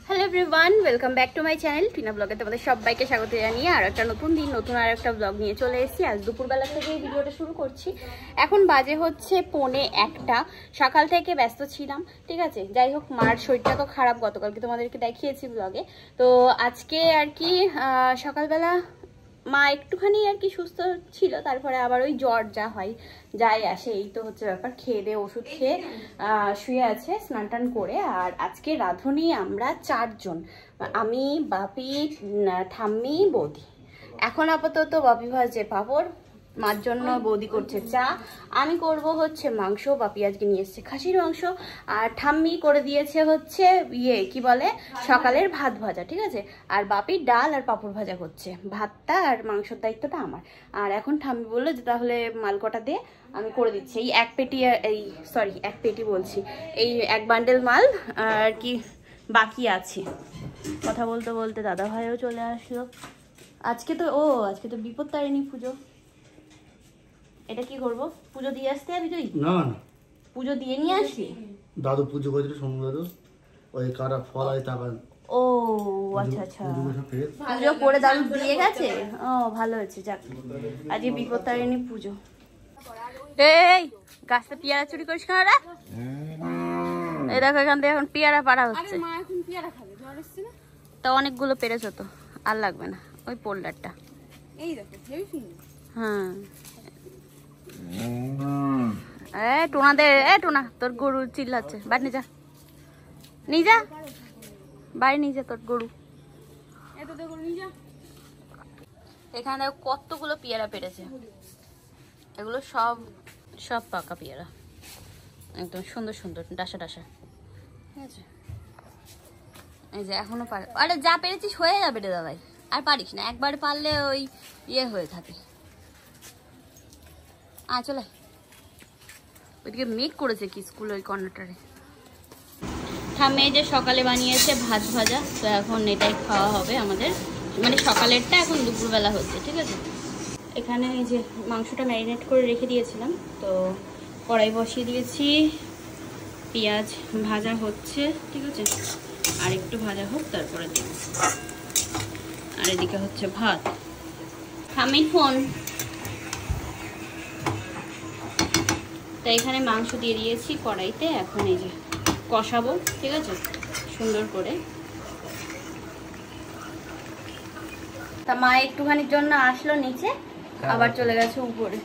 Hello everyone, welcome back to my channel Tina ব্লগে। তোমাদের সবাইকে স্বাগত জানিয়ে আর একটা নতুন দিন, নতুন আর একটা ব্লগ নিয়ে চলে এসেছি। আজ দুপুরবেলা থেকে এই ভিডিওটা শুরু করছি। এখন বাজে হচ্ছে 1:45। সকাল থেকে ব্যস্ত ছিলাম, ঠিক আছে। যাই হোক, মার শরীরটা তো খারাপ, গতকালকে তোমাদেরকে দেখিয়েছি ব্লগে। তো আজকে আর কি সকালবেলা মা একটুখানি আর কি সুস্থ ছিল, তারপরে আবার ওই জ্বর যা হয় যাই আসে, এই তো হচ্ছে ব্যাপার। খেয়ে দিয়ে ওষুধ খেয়ে শুয়ে আছে স্নান টান করে। আর আজকে রাঁধুনি আমরা 4 জন, আমি, বাপি, ঠাম্মি, বৌদি। এখন আপাতত বাপি ভাজছে পাঁপড়, মার জন্য বৌদি করছে চা, আমি করব হচ্ছে মাংস। বাপি আজকে নিয়ে এসছে খাসির মাংস, আর ঠাম্মি করে দিয়েছে হচ্ছে কি বলে সকালের ভাত ভাজা, ঠিক আছে। আর বাপি ডাল আর পাঁপড় ভাজা করছে, ভাতটা আর মাংসের দায়িত্বটা আমার। আর এখন ঠাম্মি বললো যে তাহলে মালকটা দিয়ে আমি করে দিচ্ছি। এই এক পেটি বলছি, এই 1 বান্ডেল মাল আর কি বাকি আছে। কথা বলতে বলতে দাদা ভাইও চলে আসলো। আজকে তো বিপত্তারিণী পুজো। এটা কি করবো? পুজো দিয়ে আসতে যাবি তুই? না, পুজো দিয়ে নিয়ে আসি। দাদু পুজো করেছিল, সোনু দাদু ওই কারা ফল হয় টাকা। ও আচ্ছা, পুজো করে দাদু দিয়ে গেছে। ও ভালো হয়েছে, যাক। আজকে বিপত্তারিণী পুজো। এই গাছটা পেয়ারা চুরি করিস কেন রে? এই দেখো, এখান থেকে এখন পেয়ারা পাড়া হচ্ছে। তা অনেকগুলো পেরেছো তো, আর লাগবে না। ওই পোল্ডারটা হ্যাঁ। টোনা তোর গরু চিল্লাচ্ছে, বাড়ি নিয়ে যা বাড়ি নিয়ে যা তোর গরু। এখানে কতগুলো পেয়ারা পেরেছে, এগুলো সব পাকা পেয়ারা, একদম সুন্দর সুন্দর ডাসা ডাসা, ঠিক আছে। এই যে এখনো পারে, আরে যা পেরেছিস হয়ে যাবে রে দাদাই, আর পারিস না। একবার পারলে ওই হয়ে থাকে। চলে ওইদিকে মেঘ করেছে কি স্কুল ওই কর্নারটারে। ঠাম্মি যে সকালে বানিয়েছে ভাত ভাজা, তো এখন এটাই খাওয়া হবে আমাদের, মানে সকালেরটা এখন দুপুরবেলা হচ্ছে, ঠিক আছে। এখানে এই যে মাংসটা ম্যারিনেট করে রেখে দিয়েছিলাম, তো কড়াই বসিয়ে দিয়েছি, পেঁয়াজ ভাজা হচ্ছে, ঠিক আছে। আর একটু ভাজা হোক তারপরে দেব। আর এদিকে হচ্ছে ভাত। ঠাম্মির ফোন। তাই এখানে মাংস দিয়ে দিয়েছি কড়াইতে, এখন এই যে কষাবো, ঠিক আছে, সুন্দর করে। তা মা একটুখানির জন্য আসলো নিচে, আবার চলে গেছে উপরে।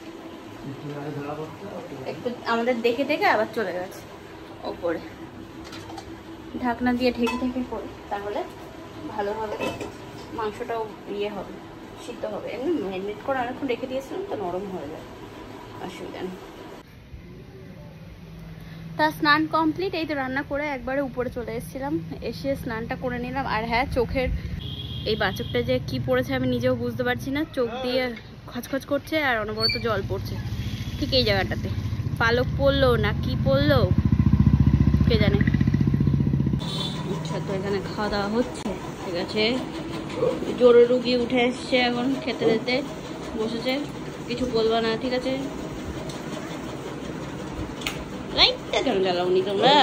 একটু আমাদের দেখে দেখে আবার চলে গেছে উপরে। ঢাকনা দিয়ে ঢেকে করে, তাহলে ভালোভাবে মাংসটাও হবে, সিদ্ধ হবে। এমনি ম্যারিনেট করে অনেকক্ষণ রেখে দিয়েছিলাম, তো নরম হয়ে যায়, অসুবিধা নেই। তা স্নান কমপ্লিট, এই তো রান্না করে একবারে উপরে চলে এসেছিলাম, এসে স্নানটা করে নিলাম। আর হ্যাঁ, চোখের এই বাচকটা যে কি পড়েছে আমি নিজেও বুঝতে পারছি না, চোখ দিয়ে খচখচ করছে আর অনবরত জল পড়ছে ঠিক এই জায়গাটাতে। পালক পড়লো না কি পড়লো কে জানে। আচ্ছা, তো এখানে খাওয়া দাওয়া হচ্ছে, ঠিক আছে। জোরে রুগী উঠে এসছে, এখন খেতে দিতে বসেছে, কিছু বলবো না, ঠিক আছে। লাইটটা কেন জ্বালাওনি তোমরা?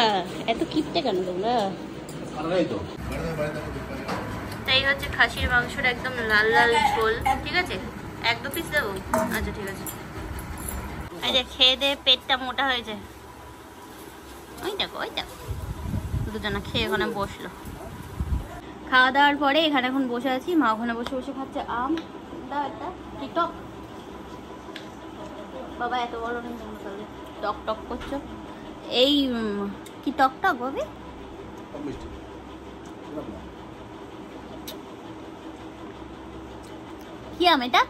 এত কিপটে কেন তোমরা? তাই হচ্ছে খাসির মাংসটা একদম লাল লাল ঝোল, ঠিক আছে। 1-2 পিস দেবো? আচ্ছা, ঠিক আছে। এই যে খেয়ে দিয়ে পেটটা মোটা হয়ে যায়। ওই দেখো দুজনা খেয়ে ওখানে বসলো। খাওয়া দাওয়ার পরে এখানে এখন বসে আছি, মা ওখানে বসে বসে খাচ্ছে আম। একটা কি টক, বাবা এত বড় নেই, টক টক করছো। এই কি টক টক ভাবি? কি আম এটা?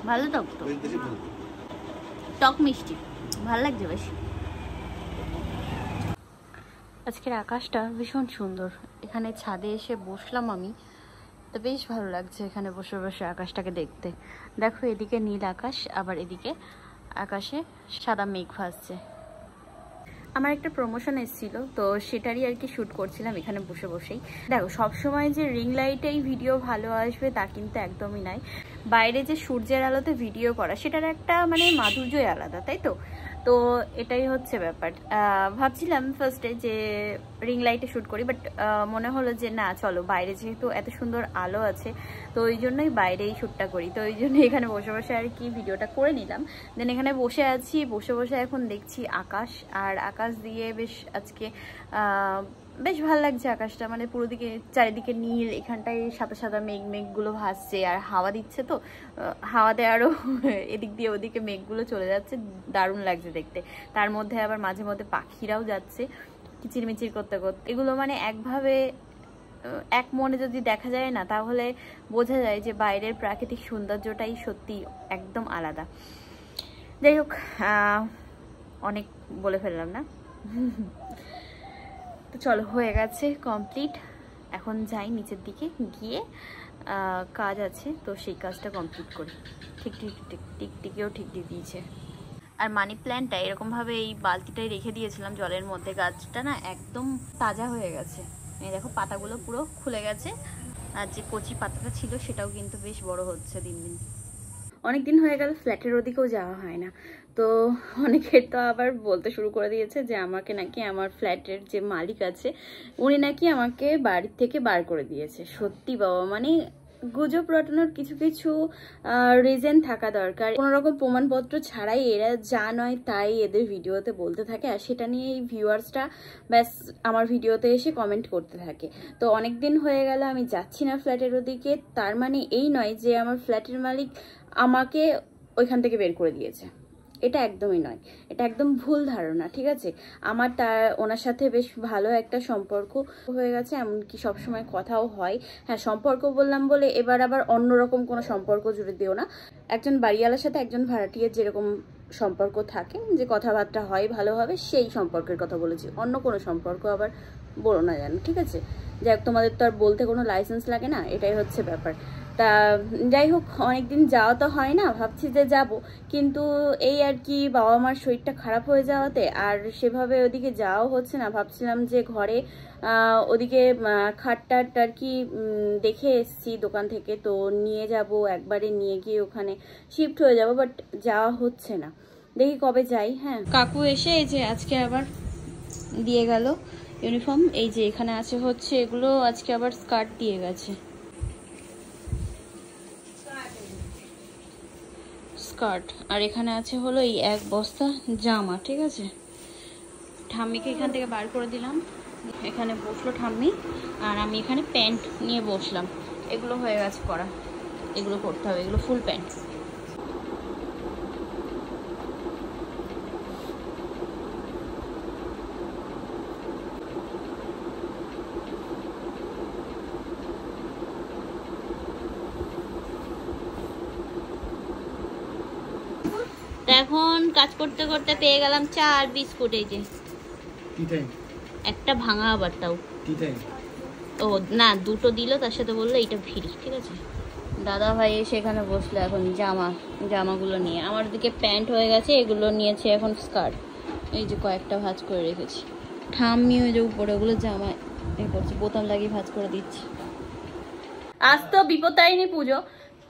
ভালো টক টক মিষ্টি, ভালো লাগছে বেশ। আজকের আকাশটা ভীষণ সুন্দর। এখানে ছাদে এসে বসলাম আমি, তো বেশ ভালো লাগছে এখানে বসে বসে আকাশটাকে দেখতে। দেখো, এদিকে নীল আকাশ, আবার এদিকে আকাশে সাদা মেঘ ভাসছে। আমার একটা প্রমোশন এসেছিল, তো সেটারই আর কি শ্যুট করছিলাম এখানে বসে বসেই। দেখো, সবসময় যে রিং লাইটেই ভিডিও ভালো আসবে তা কিন্তু একদমই নয়। বাইরে যে সূর্যের আলোতে ভিডিও করা, সেটার একটা মানে মাধুর্যই আলাদা, তাই তো। তো এটাই হচ্ছে ব্যাপার। ভাবছিলাম ফার্স্টে যে রিং লাইটে শ্যুট করি, বাট মনে হলো যে না, চলো বাইরে যেহেতু এত সুন্দর আলো আছে তো ওই জন্যই বাইরেই শ্যুটটা করি। তো ওই জন্য এখানে বসে বসে আর কি ভিডিওটা করে নিলাম। দেন এখানে বসে আছি, বসে বসে এখন দেখছি আকাশ, আর আকাশ দিয়ে বেশ আজকে বেশ ভালো লাগছে আকাশটা, মানে পুরো দিকে চারিদিকে নীল, এখানটায় সাদা সাদা মেঘগুলো ভাসছে, আর হাওয়া দিচ্ছে তো হাওয়াতে আরো এদিক দিয়ে ওদিকে মেঘগুলো চলে যাচ্ছে, দারুণ লাগছে দেখতে। তার মধ্যে আবার মাঝে মধ্যে পাখিরাও যাচ্ছে কিচিরমিচির করতে করতে। এগুলো মানে একভাবে এক মনে যদি দেখা যায় না, তাহলে বোঝা যায় যে বাইরের প্রাকৃতিক সৌন্দর্যটাই সত্যি একদম আলাদা। যাই হোক, অনেক বলে ফেললাম না। তো চলো, হয়ে গেছে কমপ্লিট। এখন যাই নিচের দিকে, গিয়ে কাজ আছে তো সেই কাজটা কমপ্লিট করি। টিকটিকেও ঠিক দিয়ে দিয়েছে। আর মানি প্ল্যান্টটা এরকমভাবে এই বালতিটাই রেখে দিয়েছিলাম জলের মধ্যে, গাছটা না একদম তাজা হয়ে গেছে। এই দেখো পাতাগুলো পুরো খুলে গেছে, আর যে কচি পাতাটা ছিল সেটাও কিন্তু বেশ বড় হচ্ছে দিন দিন। অনেকদিন হয়ে গেল ফ্ল্যাটের ওদিকেও যাওয়া হয় না, তো অনেকের তো আবার বলতে শুরু করে দিয়েছে যে আমাকে নাকি আমার ফ্ল্যাটের যে মালিক আছে উনি নাকি আমাকে বাড়ি থেকে বার করে দিয়েছে। সত্যি বাবা, মানে গুজব রটানোর কিছু কিছু রিজন থাকা দরকার। কোনো রকম প্রমাণপত্র ছাড়াই এরা যা নয় তাই এদের ভিডিওতে বলতে থাকে, আর সেটা নিয়ে এই ভিউয়ার্সটা ব্যাস আমার ভিডিওতে এসে কমেন্ট করতে থাকে। তো অনেক দিন হয়ে গেল আমি যাচ্ছি না ফ্ল্যাটের ওদিকে, তার মানে এই নয় যে আমার ফ্ল্যাটের মালিক আমাকে ওইখান থেকে বের করে দিয়েছে, এটা একদমই নয়, এটা একদম ভুল ধারণা, ঠিক আছে? আমার ওনার সাথে বেশ ভালো একটা সম্পর্ক হয়ে গেছে, এমনকি সবসময় কথাও হয়। হ্যাঁ, সম্পর্ক বললাম বলে এবার আবার অন্যরকম কোনো সম্পর্ক জুড়ে দিও না। একজন বাড়িওয়ালার সাথে একজন ভাড়াটিয়ার যেরকম সম্পর্ক থাকে, যে কথাবার্তা হয় ভালোভাবে, সেই সম্পর্কের কথা বলেছি, অন্য কোনো সম্পর্ক আবার বলো না যেন, ঠিক আছে? যাই হোক, তোমাদের তো আর বলতে কোনো লাইসেন্স লাগে না, এটাই হচ্ছে ব্যাপার। তা যাই হোক, অনেকদিন যাওয়া তো হয় না, ভাবছি যে যাব, কিন্তু এই আর কি বাবা মার শরীরটা খারাপ হয়ে যাওয়াতে আর সেভাবে ওদিকে যাওয়াও হচ্ছে না। ভাবছিলাম যে ঘরে ওদিকে খাটটাট আর কি দেখে এসছি দোকান থেকে, তো নিয়ে যাব, একবারে নিয়ে গিয়ে ওখানে শিফট হয়ে যাব, বাট যাওয়া হচ্ছে না, দেখি কবে যাই। হ্যাঁ, কাকু এসে এই যে আজকে আবার দিয়ে গেল ইউনিফর্ম, এই যে এখানে আছে হচ্ছে এগুলো, আজকে আবার স্কার্ট দিয়ে গেছে, স্কার্ট, আর এখানে আছে হলো এই এক বস্তা জামা, ঠিক আছে? ঠাম্মিকে এখান থেকে বার করে দিলাম, এখানে বসলো ঠাম্মি, আর আমি এখানে প্যান্ট নিয়ে বসলাম। এগুলো হয়ে গেছে পরা, এগুলো পরতে হবে, এগুলো ফুল প্যান্ট। এখন কাজ করতে করতে পেয়ে গেলাম চা আর বিস্কুট, এই যে একটা ভাঙা, আবার তাও ও না, দুটো দিল, তার সাথে বললো এইটা ফ্রি, ঠিক আছে? দাদা ভাই এসে এখানে বসলো এখন জামাগুলো নিয়ে। আমার দিকে প্যান্ট হয়ে গেছে, এগুলো নিয়েছে এখন স্কার্ট, এই যে কয়েকটা ভাঁজ করে রেখেছি। ঠাম্মি ওই যে উপরে ওগুলো জামা এ করছে, বোতাম লাগিয়ে ভাঁজ করে দিচ্ছি। আজ তো বিপত্তারিণী পুজো,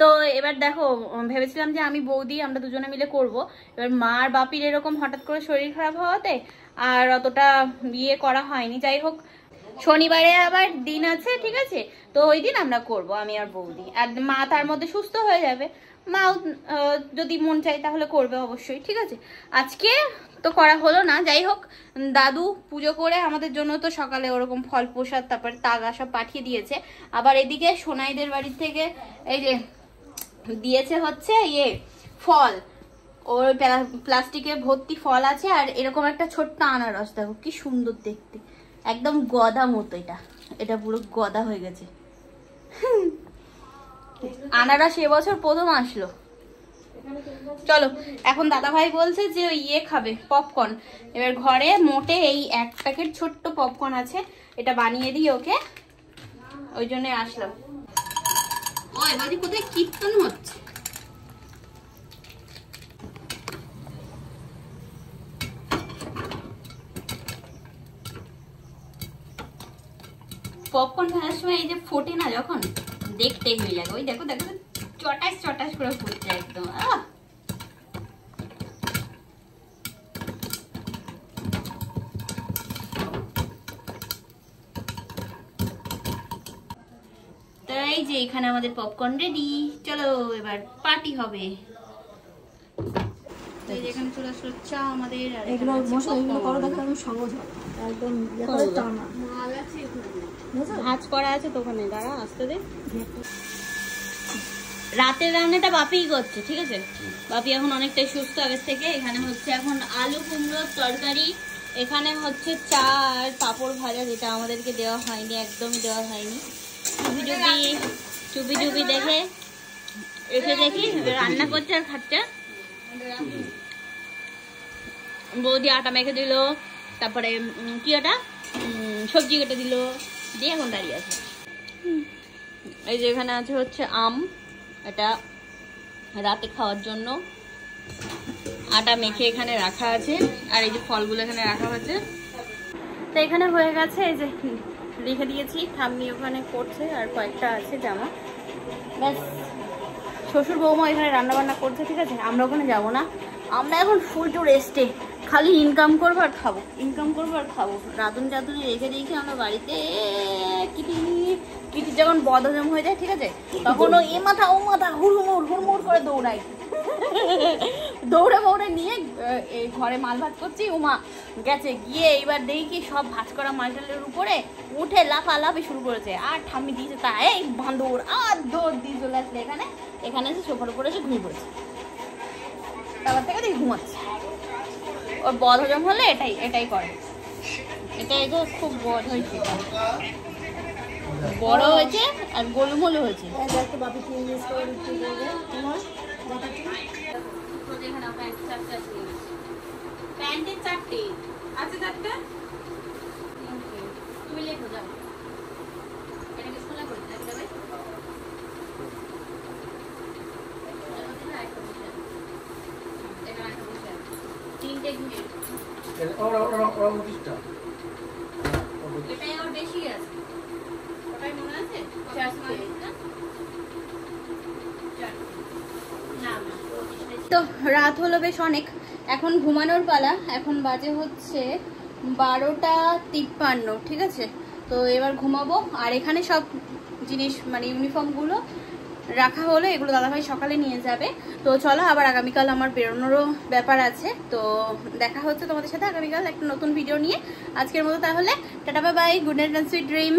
তো এবার দেখো ভেবেছিলাম যে আমি বৌদি আমরা দুজনে মিলে করব, এবার মা আর বাপির এরকম হঠাৎ করে শরীর খারাপ হওয়াতে আর অতটা বিয়ে করা হয়নি। যাই হোক, শনিবারে আবার দিন আছে, ঠিক আছে? তো ওই দিন আমরা করব, আমি আর বৌদি, আর মা তার মধ্যে সুস্থ হয়ে যাবে, মাও যদি মন চায় তাহলে করবে অবশ্যই, ঠিক আছে? আজকে তো করা হলো না। যাই হোক, দাদু পুজো করে আমাদের জন্য তো সকালে ওরকম ফল প্রসাদ তারপর তাগা সব পাঠিয়ে দিয়েছে। আবার এদিকে সোনাইদের বাড়ির থেকে এই যে দিয়েছে হচ্ছে ইয়ে ফল, ওর প্লাস্টিকে ভর্তি ফল আছে, আর এরকম একটা ছোট্ট আনারস, দেখো কি সুন্দর দেখতে, একদম গদা মতো, এটা পুরো গদা হয়ে গেছে। আনারস এবছর প্রথম আসলো। চলো, এখন দাদা ভাই বলছে যে ইয়ে খাবে পপকর্ন, এবার ঘরে মোটে এই এক প্যাকেট ছোট্ট পপকর্ন আছে, এটা বানিয়ে দিই ওকে, ওই জন্য আসলাম। ও এবার কোথায় কীর্তন হচ্ছে। পপকর্ন খাওয়ার সময় এই যে ফোটে না যখন, দেখতে হয়ে লাগে, ওই দেখো দেখো চটাস চটাস করে ফুটছে একদম। এই যে এখানে আমাদের পপকর্ন রেডি, চলো এবার পার্টি হবে। এই যে এখানে চলে আসলো চা আমাদের, আর এগুলো মশলা এগুলো করো দেখো একদম সহজ হবে, একদম করে চা না মাল আছে এখানে, ভাজ করা আছে তো ওখানে, দাঁড়া আসতে দে। রাতের রান্নাটা বাপিই করছে, ঠিক আছে? বাপি এখন অনেকটাই সুস্থ আগের থেকে। এখানে হচ্ছে এখন আলু কুমড়োর তরকারি, এখানে হচ্ছে চা আর পাঁপড় ভাজা, যেটা আমাদেরকে দেওয়া হয়নি, একদমই দেওয়া হয়নি। চুপি চুপি দেখে এসে দেখি রান্না করছে আর খাচ্ছে। বৌদি আটা মেখে দিল, তারপরে কি ওটা সবজি কেটে দিল, দিয়ে এখন দাঁড়িয়ে আছে। এই যে এখানে আছে হচ্ছে আম, এটা রাতে খাওয়ার জন্য আটা মেখে এখানে রাখা আছে, আর এই যে ফলগুলো এখানে রাখা হয়েছে। তো এখানে হয়ে গেছে, এই যে রেখে দিয়েছি, ঠাম্মি ওখানে করছে, আর কয়েকটা আছে জামা, ব্যাস। শ্বশুর বৌমা এখানে রান্না বান্না করছে, ঠিক আছে? আমরা ওখানে যাবো না, আমরা এখন ফুল টু রেস্টে, খালি ইনকাম করবো আর খাবো, ইনকাম করবো আর খাবো। রাঁধুনি রেখে দিয়েছি আমরা বাড়িতে। কিটি যখন বদহজম হয়ে যায়, ঠিক আছে, তখন ও এ মাথা ও মাথা হুড়মুড় করে দৌড়াই, দৌড়ে নিয়ে এই ঘরে মাল ভাজ করছি, উমা গেছে গিয়ে এইবার দেখি কি সব ভাজ করা মালটালের উপরে উঠে লাফালাফি শুরু করেছে, আর ঠাম্মি দিয়েছে তা এই বাঁদর, আর দৌড় দিয়ে চলে আসলে এখানে এসে সোফার উপরে এসে ঘুমিয়ে পড়েছে। তারপর থেকে দেখি ঘুমাচ্ছে। ওর বদ হজম হলে এটাই করে, এটাই তো খুব বদ হয়েছে, বড় হয়েছে আর গোলমোল হয়েছে। প্যান্টের 4টে আছে, 4টা তুমি লেখো যাও, এটাকে খোলা করে দিতে হবে। তিনটে ঘুরে এটাই আর বেশি আছে, ওটাই মনে আছে। তো রাত হলো বেশ অনেক, এখন ঘুমানোর পালা। এখন বাজে হচ্ছে 12টা 53, ঠিক আছে? তো এবার ঘুমাবো। আর এখানে সব জিনিস মানে ইউনিফর্মগুলো রাখা হলো, এগুলো দাদাভাই সকালে নিয়ে যাবে। তো চলো, আবার আগামীকাল আমার বেরোনোরও ব্যাপার আছে, তো দেখা হচ্ছে তোমাদের সাথে আগামীকাল একটা নতুন ভিডিও নিয়ে। আজকের মতো তাহলে tata, bye bye, good night and sweet dream.